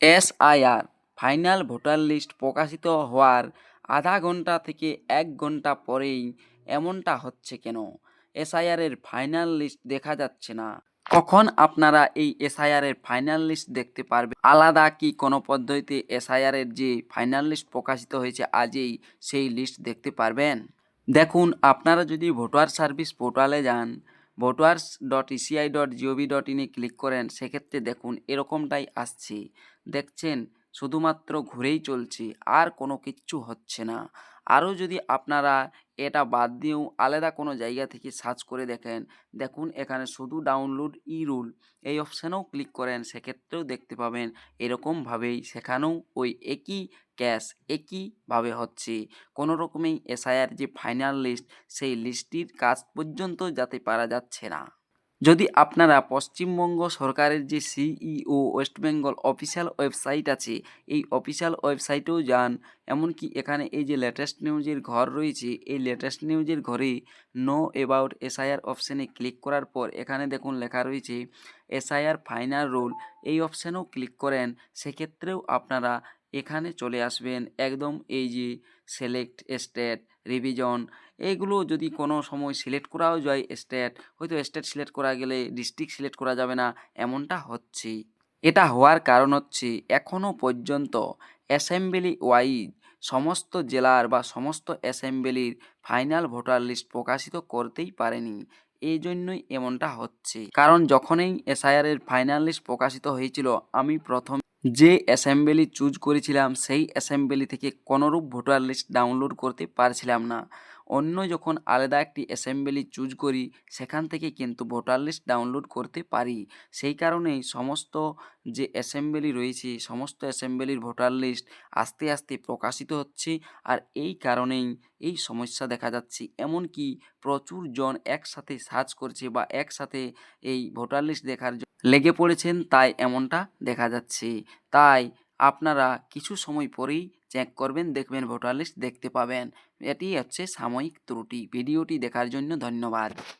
SIR final voter list প্রকাশিত হওয়ার আধা ঘন্টা থেকে ১ ঘন্টা পরেই এমনটা হচ্ছে কেন? এসআইআরের ফাইনাল লিস্ট দেখা যাচ্ছে না। কখন আপনারা এই এসআইআরের ফাইনাল লিস্ট দেখতে পারবেন? আলাদা কি কোনো পদ্ধতিতে এসআইআরের যে ফাইনাল লিস্ট প্রকাশিত হয়েছে আজই সেই লিস্ট দেখতে পারবেন? দেখুন, আপনারা যদি ভোটার সার্ভিস পোর্টালে যান, voters.eci.gov.in ক্লিক করেন, সেক্ষেত্রে দেখুন এরকমটাই আসছে। দেখছেন শুধুমাত্র ঘুরেই চলছে, আর কোনো কিচ্ছু হচ্ছে না। আরও যদি আপনারা এটা বাদ দিয়েও আলাদা কোনো জায়গা থেকে সার্চ করে দেখেন, দেখুন এখানে শুধু ডাউনলোড ই রুল এই অপশানেও ক্লিক করেন, সেক্ষেত্রেও দেখতে পাবেন এরকমভাবেই সেখানেও ওই একই ক্যাশ একইভাবে হচ্ছে। কোনো রকমেই এসআইআর যে ফাইনাল লিস্ট সেই লিস্টটির কাজ পর্যন্ত যাতে পারা যাচ্ছে না। যদি আপনারা পশ্চিমবঙ্গ সরকারের যে CEO West Bengal official website আছে, এই অফিসিয়াল ওয়েবসাইটেও যান, এমনকি এখানে এই যে লেটেস্ট নিউজের ঘর রয়েছে, এই লেটেস্ট নিউজের ঘরে নো অ্যাবাউট এসআইআর অপশানে ক্লিক করার পর এখানে দেখুন লেখা রয়েছে এসআইআর ফাইনাল রুল, এই অপশানেও ক্লিক করেন, সেক্ষেত্রেও আপনারা এখানে চলে আসবেন। একদম এই যে সিলেক্ট স্টেট, রিভিশন, এইগুলো যদি কোনো সময় সিলেক্ট করাও যায় স্টেট, হয়তো স্টেট সিলেক্ট করা গেলে ডিস্ট্রিক্ট সিলেক্ট করা যাবে না, এমনটা হচ্ছে। এটা হওয়ার কারণ হচ্ছে এখনও পর্যন্ত অ্যাসেম্বলি ওয়াইজ সমস্ত জেলার বা সমস্ত অ্যাসেম্বলির ফাইনাল ভোটার লিস্ট প্রকাশিত করতেই পারেনি। এই জন্যই এমনটা হচ্ছে। কারণ যখনই এসআইআরের ফাইনাল লিস্ট প্রকাশিত হয়েছিল, আমি প্রথম যে অ্যাসেম্বলি চুজ করেছিলাম সেই অ্যাসেম্বলি থেকে কোনোরূপ ভোটার লিস্ট ডাউনলোড করতে পারছিলাম না। অন্য যখন আলাদা একটি অ্যাসেম্বলি চুজ করি, সেখান থেকে কিন্তু ভোটার লিস্ট ডাউনলোড করতে পারি। সেই কারণেই সমস্ত যে অ্যাসেম্বলি রয়েছে, সমস্ত অ্যাসেম্বলির ভোটার লিস্ট আস্তে আস্তে প্রকাশিত হচ্ছে। আর এই কারণেই এই সমস্যা দেখা যাচ্ছে। এমনকি প্রচুর জন একসাথে সার্চ করছে বা একসাথে এই ভোটার লিস্ট দেখার লেগে পড়েছেন, তাই এমনটা দেখা যাচ্ছে। তাই আপনারা কিছু সময় পরেই চেক করবেন, দেখবেন ভোটার লিস্ট দেখতে পাবেন। এটি হচ্ছে সাময়িক ত্রুটি। ভিডিওটি দেখার জন্য ধন্যবাদ।